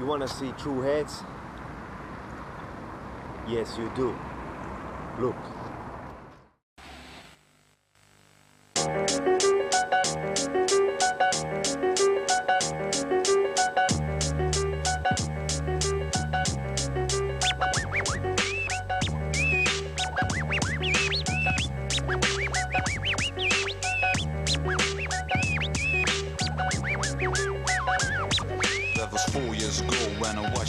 You want to see true heads? Yes, you do. Look.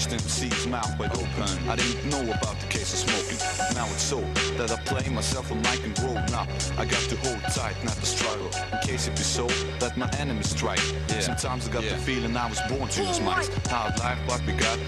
MC's mouth wide open. I didn't know about the case of smoking. Now it's so that I play myself on mic and roll. Now I got to hold tight, not to struggle, in case it be so that my enemies strike. Sometimes I got the feeling I was born to use mics. Hard life, but we got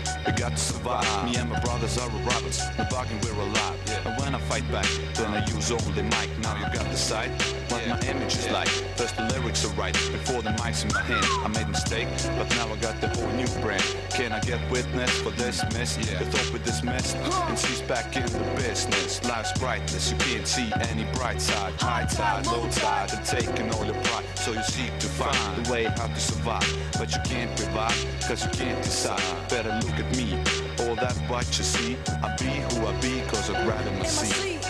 to survive. Me and my brothers are robbers, the bargain we're alive. And when I fight back, then I use only mic. Now you got the sight, what my image is like. First the lyrics are right, before the mic's in my hand. I made a mistake, but now I got the whole new brand. Can I get witness for this mess? The thought we dismissed, and she's back in the business. Life's brightness, you can't see any bright side. High tide, low tide, and taking all your pride. So you seek to find the way how to survive, but you can't revive, cause you can't decide. Better look at me, all that what you see. I be who I be, cause I'd rather my seat.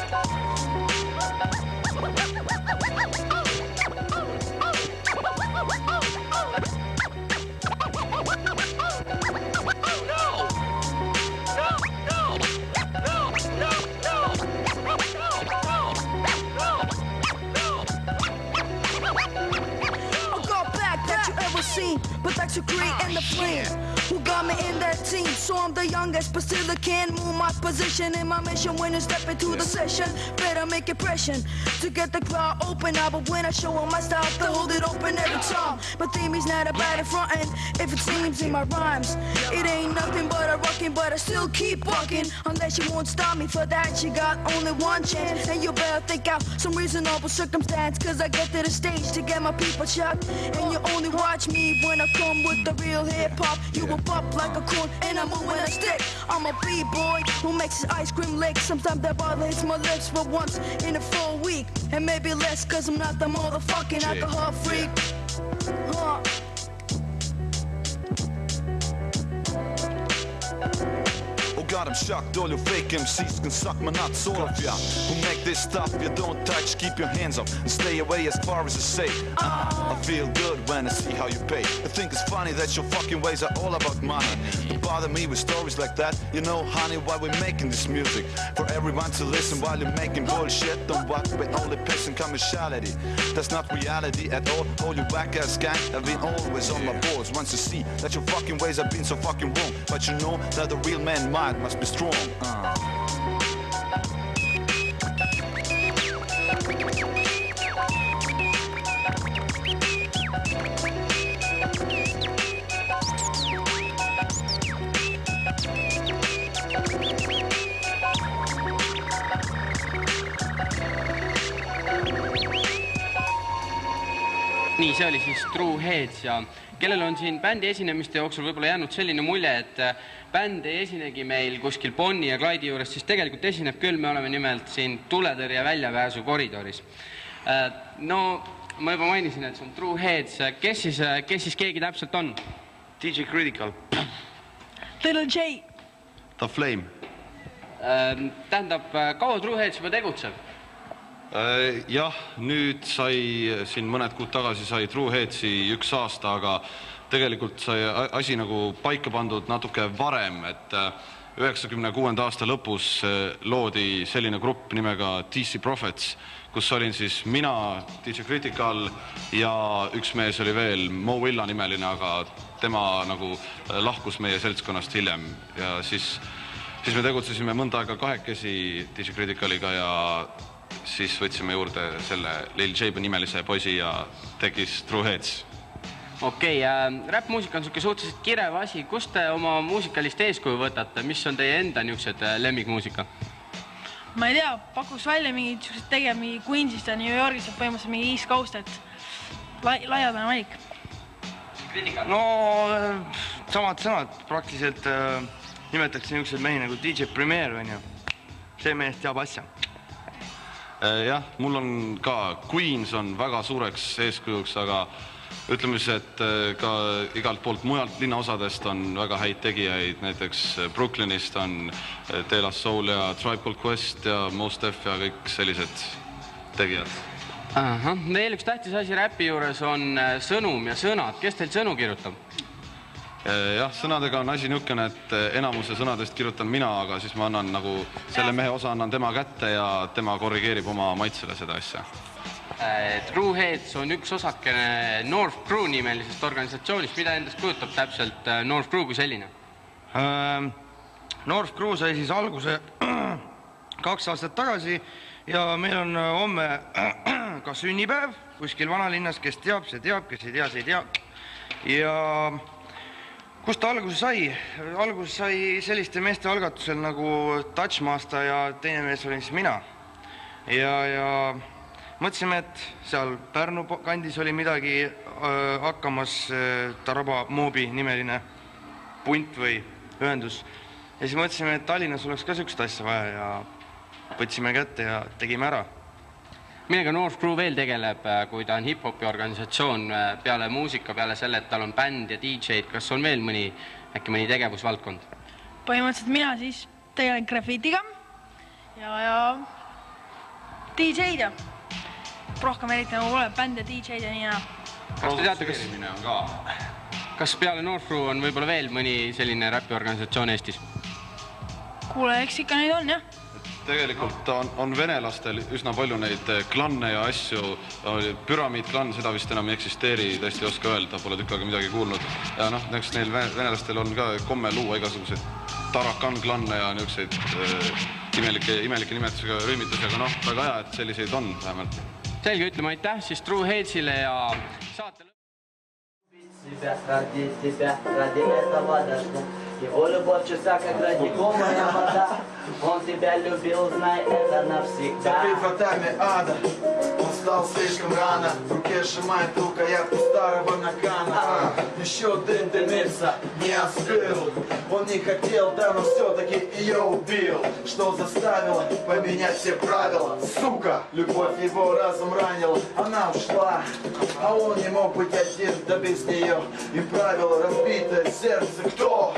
But that's a great and the flame who got me in that team. So I'm the youngest, but still I can't move my position in my mission. When you step into the session, better make impression to get the crowd open up. But when I show them my style, they hold it open every time. But theme is not about it front end. If it seems in my rhymes, it ain't nothing but a rocking. But I still keep walking unless you won't stop me. For that you got only one chance, and you better think out some reasonable circumstance. Cause I get to the stage to get my people shocked, and you only watch me when I come with the real hip-hop. You will pop like a corn and I'm moving a stick. I'm a b-boy who makes his ice cream lick. Sometimes that bottle hits my lips for once in a full week, and maybe less, cause I'm not the motherfucking alcohol freak. God, I'm shocked, all your fake MCs can suck my nuts, all of ya who make this stuff you don't touch, keep your hands up and stay away as far as it's safe. I feel good when I see how you pay. I think it's funny that your fucking ways are all about money. Don't bother me with stories like that. You know, honey, why we're making this music, for everyone to listen while you're making bullshit. Don't walk with only piss and commerciality. That's not reality at all. All you whack-ass gang have been always on my boards. Once you see that your fucking ways have been so fucking wrong, but you know that the real man mind must be strong. Nii, see oli siis True Heads ja kellel on siin bändi esinemiste jooksul võib-olla jäänud selline mulje, et bänd ei esinegi meil kuskil Bonnie ja Clyde'i juures, siis tegelikult esineb küll, me oleme nimelt siin tuletõrje väljapääsu koridoris. No, ma juba mainisin, et see on True Heads. Kes siis keegi täpselt on? DJ Critical. Little J. The Flame. Tähendab, kaua True Heads juba tegutseb? Jah, nüüd sai siin mõned kuud tagasi sai True Headsi 1 aasta, aga tegelikult sai asi nagu paika pandud natuke varem, et 96. aasta lõpus loodi selline grupp nimega DC Prophets, kus olin siis mina, DJ Critical ja üks mees oli veel, Mo Villa nimeline, aga tema nagu lahkus meie seltskonnast hiljem ja siis me tegutsesime mõnda aega kahekesi DJ Criticaliga ja siis võtsime juurde selle Lil J nimelise poisi ja tegis True Heads. Okei, rap-muusika on suke suhteliselt kirev asi. Kust te oma muusikalist eeskuju võtate? Mis on teie enda niisugused lemmikmuusika? Ma ei tea, pakuks välja mingid tegema mingi Queensist ja New Yorgist, et põhimõtteliselt mingi East Coast, et laialdane valik. No, samad sõnad. Praktiliselt nimetaks niisugused mehi nagu DJ Premier, on ju. See mees teab asja. Jah, mul on ka Queens on väga suureks eeskujuks, aga ütleme siis, et ka igalt poolt mujalt linnaosadest on väga häid tegijaid, näiteks Brooklynist on De La Soul ja Tribal Quest ja Mos Def ja kõik sellised tegijad. Veel üks tähtis asi räpi juures on sõnum ja sõnad. Kes teil sõnu kirjutab? Jah, sõnadega on asi niisugune, et enamuse sõnadest kirjutan mina, aga siis ma annan nagu selle mehe osa annan tema kätte ja tema korrigeerib oma maitsele seda asja. True Heads on üks osakene North Crew nimelisest organisatsioonist. Mida endast kujutab täpselt North Crew kui selline? North Crew sai siis alguse 2 aastat tagasi ja meil on homme ka sünnipäev kuskil vanalinnas, kes teab, see teab, kes ei tea, see ei tea. Ja kust ta alguse sai? Alguse sai selliste meeste algatusel nagu Touchmaster ja teine mees olin siis mina. Ja mõtlesime, et seal Pärnu kandis oli midagi hakkamas Taraba Moobi nimeline punt või ühendus. Ja siis mõtlesime, et Tallinnas oleks ka sellist asja vaja ja võtsime kätte ja tegime ära. Millega North Crew veel tegeleb, kui ta on hip-hopi organisatsioon peale muusika, peale selle, et tal on bänd ja DJ-d, kas on veel äkki mõni tegevusvaldkond? Põhimõtteliselt mina siis tegelen graffitiga ja DJ-d ja rohkem eriti nagu pole bänd ja DJ-d ja nii. Kas te teate, kas peale North Crew on võib-olla veel mõni selline räpiorganisatsioon Eestis? Kuule, eks ikka neid on, jah. Tegelikult on venelastel üsna palju neid klanne ja asju. Püramiidklann, seda vist enam ei eksisteeri, tõesti ei oska öelda, pole tükk aega midagi kuulnud. Ja näiteks neil venelastel on ka komme luua igasuguseid Tarakan-klanne ja niisuguseid imelike nimetusega rüümitusi, aga väga hea, et selliseid on vähemalt. Selge, ütleme aitäh siis True Headsile ja saate Его любовь чиста, как родниковая вода. Он тебя любил, знай это навсегда. Перед вратами ада он стал слишком рано. В руке сжимает рукоятку старого накана. Еще дым дымится, не остыл. Он не хотел, да, но все-таки ее убил. Что заставило поменять все правила? Сука, любовь его разум ранила. Она ушла, а он не мог быть один, да без нее. И правило разбитое сердце. Кто?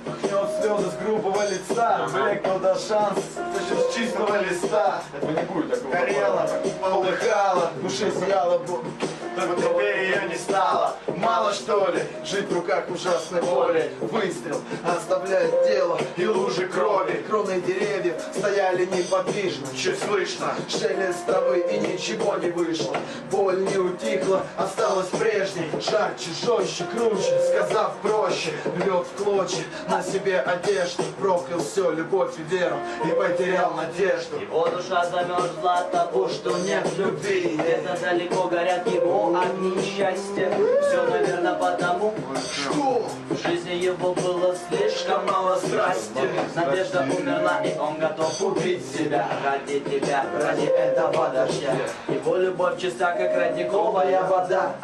Пахнет слезы с грубого лица. Блек дал шанс, с чистого листа. Это не будет такого. Горело, полыхало, в душе сияло, только теперь ее не стало. Мало что ли, жить в руках ужасной боли. Выстрел оставляет тело и лужи крови. Кроны деревьев стояли неподвижно. Чуть слышно шелест травы и ничего не вышло. Боль не утихла, осталась прежней. Жарче, жестче, круче, сказав проще. Рвет в клочья на себе одежду. Проклял все, любовь и веру и потерял надежду. Его душа замерзла от того, что нет любви. Где-то далеко горят его огни счастья. Все, наверное, потому, что в жизни его было слишком мало страсти. Надежда умерла, и он готов убить себя. Ради тебя, ради этого дождя. Его любовь чиста, как родниковая вода.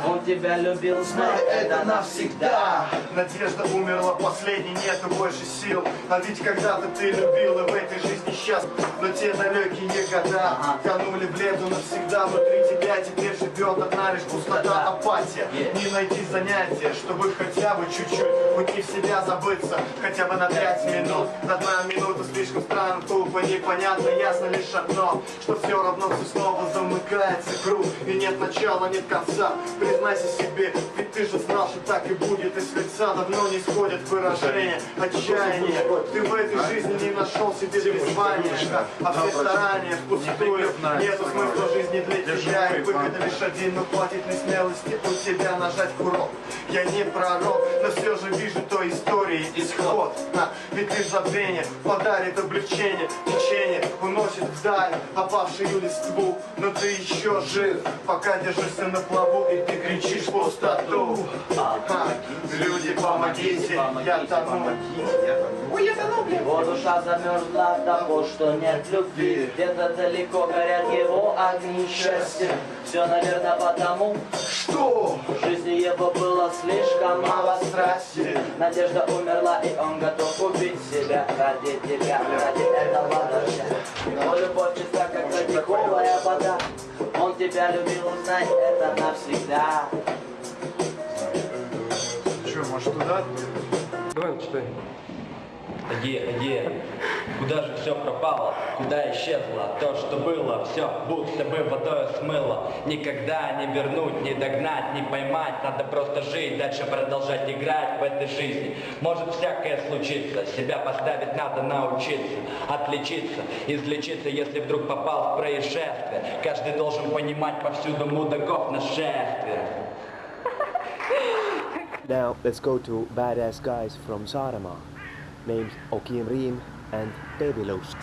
Он тебя любил, знай это навсегда. Надежда умерла последней, нету больше сил. А ведь когда-то ты любил и в этой жизни счастлив. Но те далекие года канули в лету навсегда. Внутри тебя теперь живет одна лишь пустота, апатия. Не найти занятия, чтобы хотя бы чуть-чуть уйти в себя, забыться хотя бы на 5 минут. Одна минута слишком странно, тупо, непонятно, ясно лишь одно, что все равно все снова замыкается круг. И нет начала, нет конца. Признайся себе, ведь ты же знал, что так и будет. Из лица давно не сходят выражения отчаяния. Ты в этой жизни не нашел себе призвания, а все старания впустую. Нету смысла жизни для тебя, и выхода лишь один, но хватит на смелости у тебя нажать курок. Я не пророк, но все же вижу той истории исход. Ведь лишь забвение подарит облегчение. Течение уносит вдаль опавшую листву. Но ты еще жив, пока держишься на плаву, и ты кричишь в пустоту. Люди, помогите, я тону. Его душа замерзла от того, что нет любви. Где-то далеко горят его огни счастья. Все, наверное, потому, что в жизни его было слишком мало страсти. Надежда умерла, и он готов убить себя ради тебя, ради этого дождя. Его любовь чиста, как родниковая вода. Он тебя любил, узнай это навсегда. Че, может туда? Давай, читай. Где? Куда же все пропало? Куда исчезло то, что было? Все будто бы водой смыло. Никогда не вернуть, не догнать, не поймать. Надо просто жить, дальше продолжать играть в этой жизни. Может всякое случиться, себя поставить надо научиться. Отличиться, излечиться, если вдруг попал в происшествие. Каждый должен понимать, повсюду мудаков нашествие. Now let's go to badass guys from Saaremaa, named Okim Riim and Baby Lust.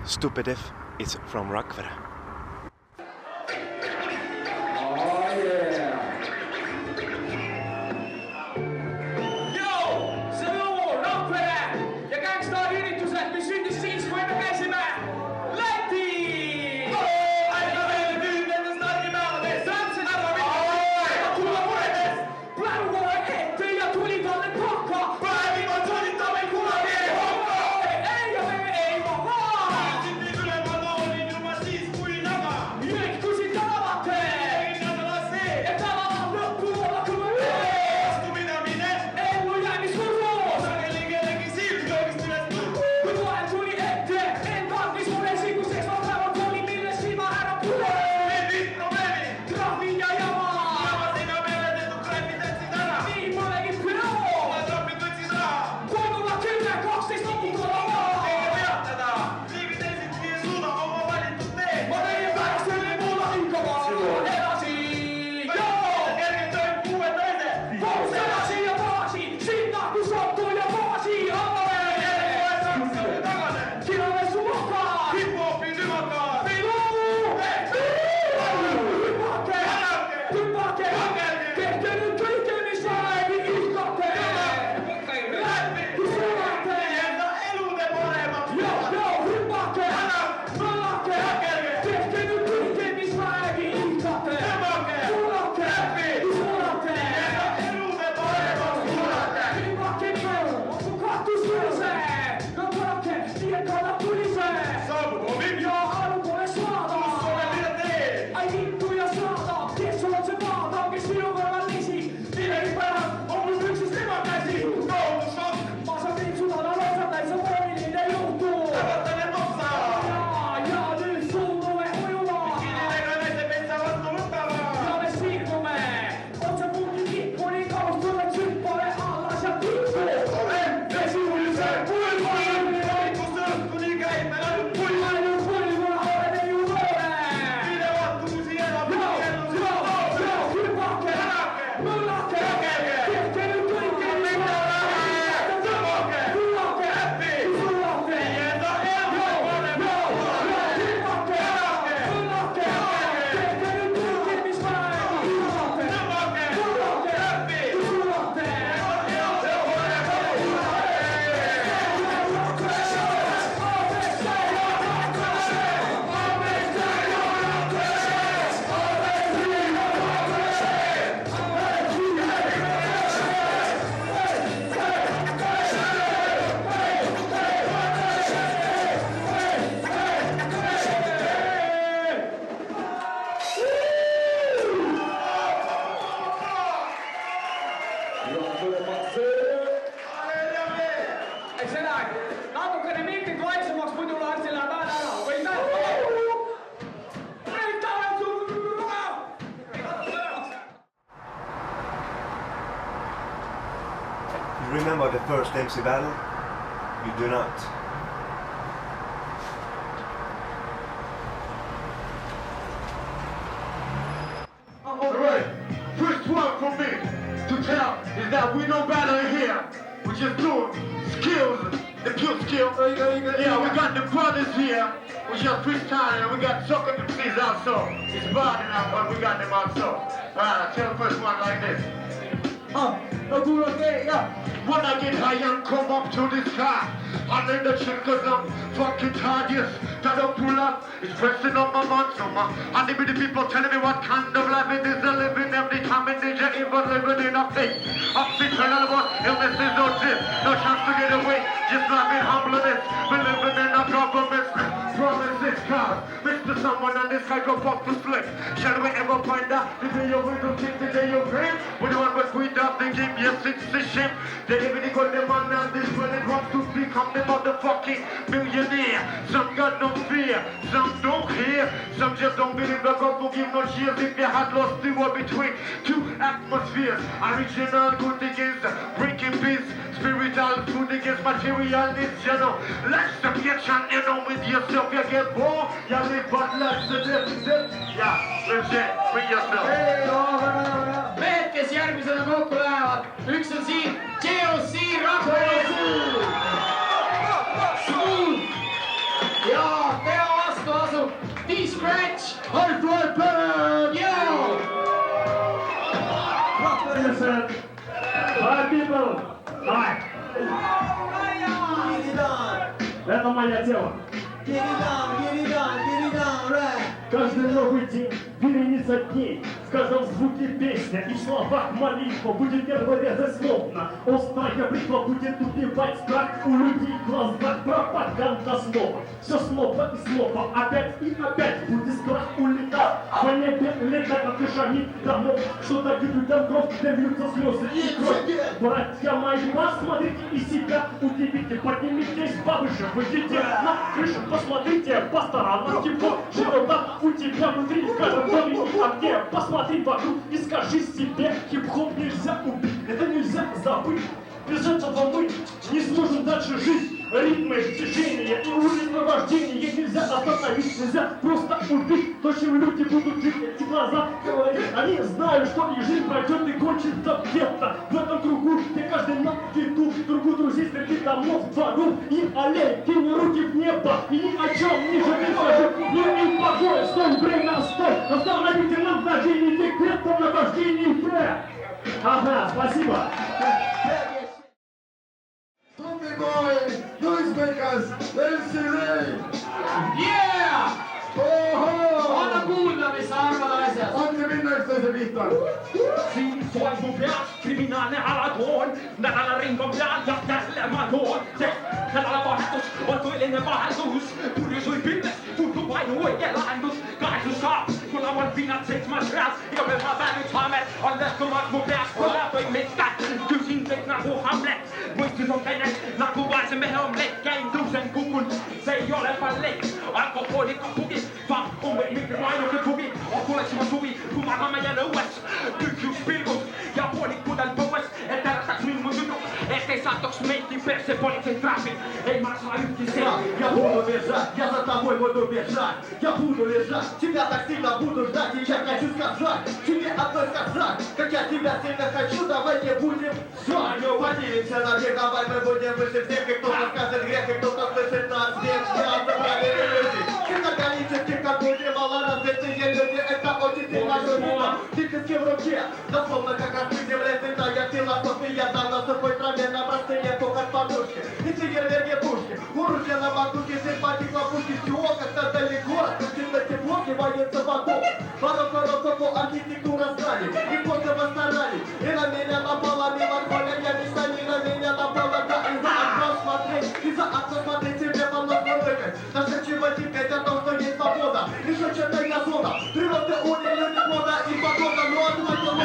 Stupid F, it's from Rakvere. Remember the first MC battle? You do not. Alright, first one for me to tell is that we no battle here. We just do skills, the pure skill. Yeah, we got the brothers here. We just freestyle and we got soccer MCs also. It's bad enough, but we got them also. Alright, tell the first one like this. When I get high and come up to the sky, I name the chick cause I'm fucking tired, yes. That don't pull up, it's pressing on my muscle, and they be the people telling me what kind of life it is to live in every time in danger, even living in a place. I'm sick of what illnesses or this, no chance to get away, just life in humbleness, we living in a government promises, cause Mr. Someone and this guy go fuck to slip. Shall we ever find out the day you will think the day you dream? We the one but we up the game, yes it's the shame. They even got the man and this when it wants to become the motherfucking millionaire. Some got no fear, some don't care, some just don't believe the God will give no cheers if they had lost the war between two atmospheres. Original good against breaking peace, spiritual food against material needs, you know. Let's get you know with yourself, you get more, you live but less the death. Yeah, legit, bring yourself. Mehed, kes järgmisena kokku lähevad, üks on siin, JOC Rakvere ja Это моя тема. Get it down, right. Каждый новый день, вереница дней, в каждом звуке песня и в словах молитва будет первый резать словно. Острая бритва будет убивать страх у людей в глазах, пропаганда снова. Все снова и снова, опять и опять будет страх улетать. По небе летать от крышами домов, что дают людям кровь, где льются слезы и кровь. Братья мои, посмотрите и себя удивите, поднимитесь повыше, выйдите на крышу, посмотрите по сторонам, тепло, широта. У тебя внутри в каждом доме и огне. Посмотри вокруг и скажи себе: хип-хоп нельзя убить, это нельзя забыть. Без этого мы не сможем дальше жить. Ритмы, движения и уровень вождения нельзя остановить, нельзя просто убить. То, чем люди будут жить, эти глаза говорят. Они знают, что их жизнь пройдет и кончится где-то в этом кругу, где каждый на виду, кругу друзей среди домов, дворов и аллей. Кинь руки в небо и ни о чем не жалей. Мир и покой, стой, время, стой. Остановите на мгновение декретом на вождении. Ага, спасибо. Zombie boy, noisemakers, LCD! Yeah! Oho! Anna kuulda, mis sa arvad asjast! Andke minna üksteise pihta! Siin toimub peas kriminaalne alatoon, nädalaring on peal ja jälle ma toon. See nädalavahetus on tõeline vaheldus, purjus või pilles puutub ainu õige lahendus. Kahetsus saab, kui laual pinnad 7 reas ja veel ma päev üks haamer on lõhkumas mu peas, kõlab või mitte. Küsin teid nagu Hamlet, mõistus on teine nagu vaese mehe omlett. Käin, tõusen, kukun, see ei ole ballett. Alkohooliku pugi, fakt on või mitte mu ainuke tugi. Tuleksime suvi, kui magame jälle õues, tühjus pilgus ja poolikudel põues, et ärataks mind mu tüdruk, et ei satuks meiki perse politsei trahvid. Ei maksa ühtki sealt. Я буду бежать, я за тобой буду бежать. Я буду лежать, тебя так сильно буду ждать. И я хочу сказать, тебе одной сказать, как я тебя сильно хочу, давай не будем свою. Поделимся на век, давай мы будем выше всех. И кто-то скажет грех, и кто-то слышит нас всех. Я забрали люди, киноколичество, как люди малоразвитые люди. Это очень сильно грубо, тихо в руке. Дословно как раз приземленная философия. Там на сухой траве, на простыне, как подушки. И фейерверки пушки, оружие на макушке, здесь пати хлопушки. Все как-то далеко, сильно тепло, сливается вокруг. Барокко, архитектура здания, и после восстарали. И на меня напала меланхолия, я мечта, не на меня напала. Да, и за окно смотреть, и за окно смотреть, себе под нос мурлыкать. Даже чего теперь о том, что есть свобода. Еще черная зона, природы уровень, люди мода и погода. Но отводил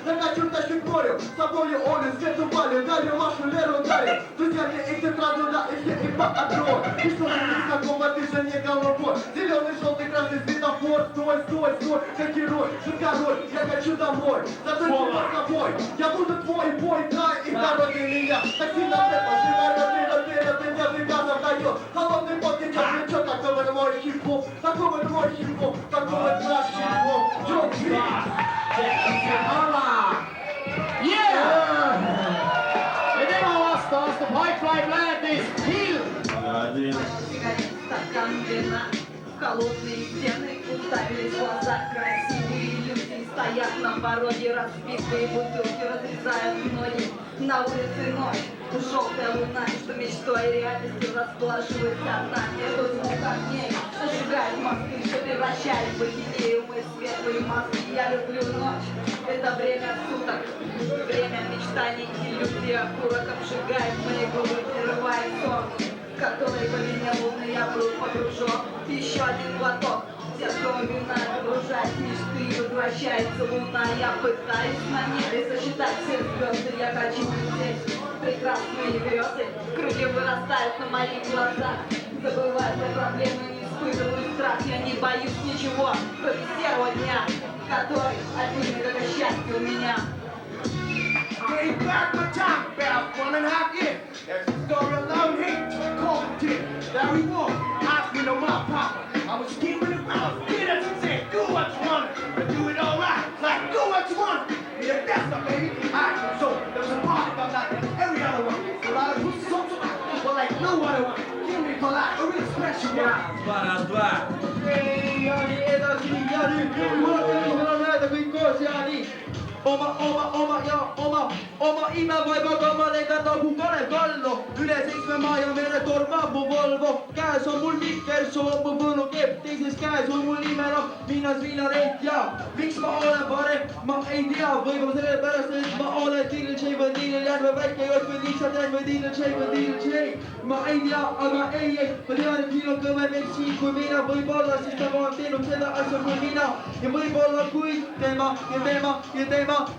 накачу тащу к морю, с собою Олю, свету палю, дарю вашу Леру, дарю. Друзья, мне их сразу на эфир и по одной. И что же не знакомо, ты же не головой. Зеленый, желтый, красный светофор, стой, как герой, король, я хочу домой. Зато с тобой, я буду твой бой, дай и дороги меня. Так сильно нет, машина, ты нежный газом дает. Холодный пот течет, плечо, такой мой хип-хоп, такой мой хип-хоп, такой наш хип-хоп. Джо-Фри. Yeah! Ja tema vastu astub High-Fly Bladis Hill! Стакан вина, холодные стены, уставились глаза, красивые люди стоят на пороге, разбитые бутылки разрезают ноги. На улице ночь, желтая луна, что мечтой и реальностью расположилась одна. Нету звука огней, зажигает мосты, что превращает в идею мои светлые маски. Я люблю ночь, это время суток, время мечтаний, иллюзий, окурок обжигает мои губы, прерывает сон, в который по вине луны я был погружен. Еще один глоток терпкого вина, погружаясь в мечты, возвращается луна. Я пытаюсь на небе сосчитать все звезды, я хочу лететь. Прекрасные грезы в круге вырастают на моих глазах. Забываю про проблемы, не испытываю страх. Я не боюсь ничего, кроме серого дня, который отнимет это счастье у меня. Getting back my time, about 1.5 years. There's a story of love and hate, cold and tears. There he was, asking on my papa. I was keeping it around, did as he said, do what you want, but do it all right. Like, do what you want, be the best of baby. Alright, so there was a party about that, every other one. A lot of pussy songs about, but like no other one. Give me polite, a real special one. Два. Эй, они, это гениальный, это kõik koos ja nii. Oma ime võib aga ma hüppema ja veret tormab mu Volvo. Käes on mul mikker, soob mu põllukepp, teises käes on mul nimerohk, Miinas viinareit ja miks ma olen parem, ma ei tea, võib-olla sellepärast, et ma olen DJ või DJ Järve väike jott või lihtsalt jääd või DJ või DJ. Ma ei tea, aga ei, ma tean, et siin on kõvem ehk siin kui mina, võib-olla siis ta on teinud seda asja kui mina ja võib-olla kui tema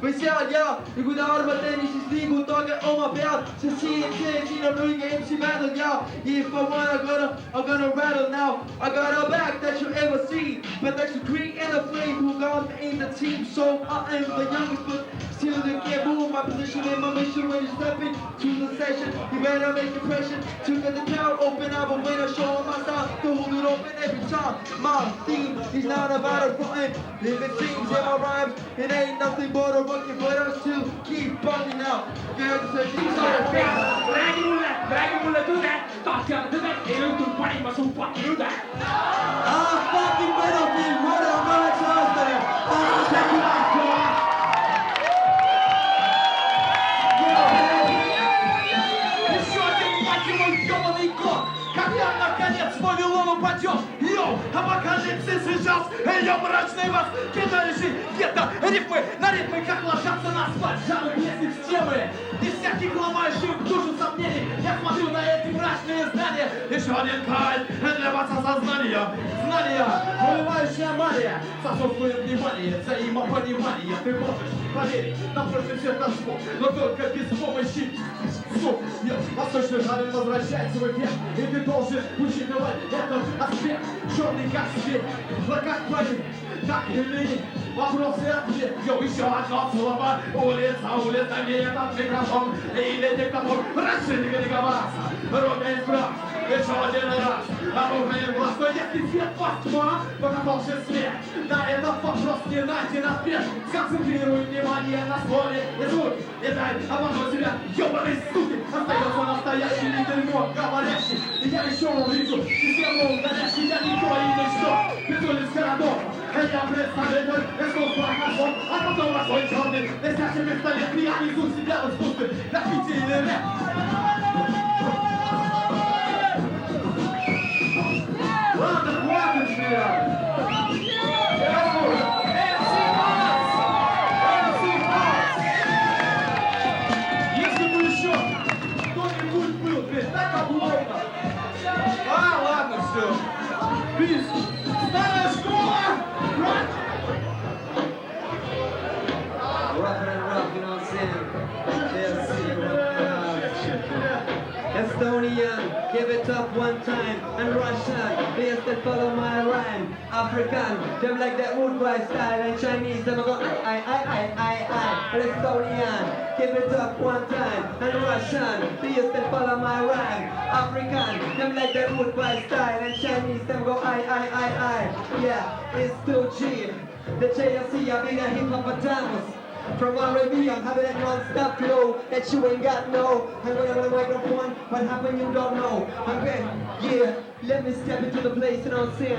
või seal ja kui te arvate nii, siis liigutage oma pead, sest siin on õige MC battle ja if I wanna I'm gonna rattle now. I got a back that you ever see, but that's the green and the flame who got in the team. So I am the youngest, but still they can't move my position in my mission when you step into the session. You better make impression to get the crowd open up, but when I show my style, to hold it open every time. My theme is not about a frontin', if it seems in my rhymes, it ain't nothing but a rookie for us to keep bugging out. Räägi mulle tõde, tahtjad tõde, ei õhtul panima su fucking õde. Fucking pedofiil, ma olen 8-aastane. Еще один, мать его, ёбаный кот, когда наконец Вавилону падет. Йоу, апокалипсис сейчас, ее мрачный вас, кидающий где-то рифмы на ритмы, как ложатся на асфальт, жанры песни в темы. Без всяких ломающих душу сомнений я смотрю на эти мрачные знания. Еще один кайт для вас осознания. Знания, вырывающая магия, сосудствует внимание, взаимопонимание. Ты можешь поверить, нам просто все дошло, но только без помощи. Восточный жанр возвращается в эффект, и ты должен учитывать этот аспект. Черный как свет, как память, так или нет. Вопрос и ответ. Йо, еще одно слово. Улица, где этот микрофон или диктофон. Расширили договораться, ровно прав. Еще один раз, оружие глаз. Но если свет тьма, то каков же свет? На этот вопрос не найден ответ. Сконцентрируй внимание на слове и звук. И дай обмануть себя, ёбаный суки. Остается настоящий лидер мой, говорящий. И я еще увижу систему горящий. Я никто и ничто. Безумец городов. Я представитель искусства космос, а потом росой черный. Летящий пистолет, я несу себя в искусстве. Граффити или рэп. Ладно, хватит меня! Если бы еще кто-нибудь был, блин, так обломно. Ладно, все. Пиз. Старая школа! Rough, you know what I'm saying? Estonian, give it up one time. And Russian, they still follow my rhyme. African, them like that wood boy style. And Chinese, them go I. And Estonian, give it up one time. And Russian, they still follow my rhyme. African, them like that wood boy style. And Chinese, them go I. Yeah, it's 2G. The JLC, I be a hippopotamus. From R&B, I'm having that non-stop flow that you ain't got no. I'm going on the microphone, what happened you don't know. I'm good, yeah, let me step into the place, you know what I'm saying?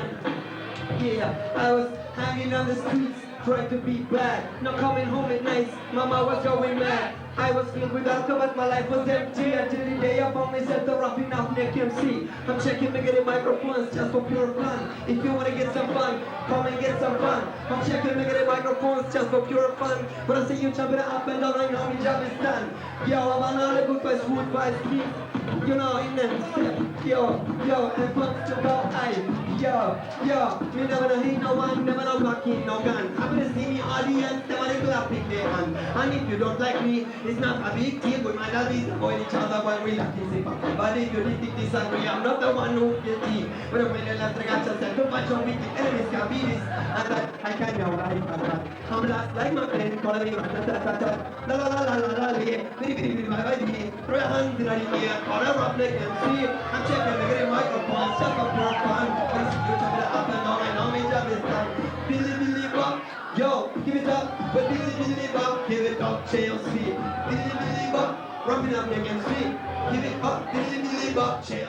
Yeah, I was hanging on the streets, trying to be bad. Not coming home at night, mama was going mad. I was filled with alcohol, but my life was empty until the day I found myself the rapping off neck MC. I'm checking to get microphones just for pure fun. If you wanna get some fun, come and get some fun. I'm checking to get microphones just for pure fun. When I see you jumping up and down, I know my job is done. Yo, I'm on all the good by smooth by street. You know, in them step. Yo, and punch to go I. Yo, me never know hit no one, never know cocking no gun. I'm gonna see me audience, never know clapping their hand. And if you don't like me, it's not a big deal, we might at least avoid each other while we laugh in the but if you think disagree, I'm not the one who's guilty. But when you left the gotcha, said too much of wicked enemies can be this. And that I can't know why I'm last like my friend, calling me rat-tat-tat-tat. La la la la la la la, very my baby. Throw your hands in the air, call a rough neck and see. I'm checking the great microphone, just for pure fun. When I see you jumping up and down, I know my job is done. Billy Bob, yo, give it up. But Billy Bob, give it up, JLC. Billy Bob, rubbing up neck and see. Give it up, Billy Bob, JLC.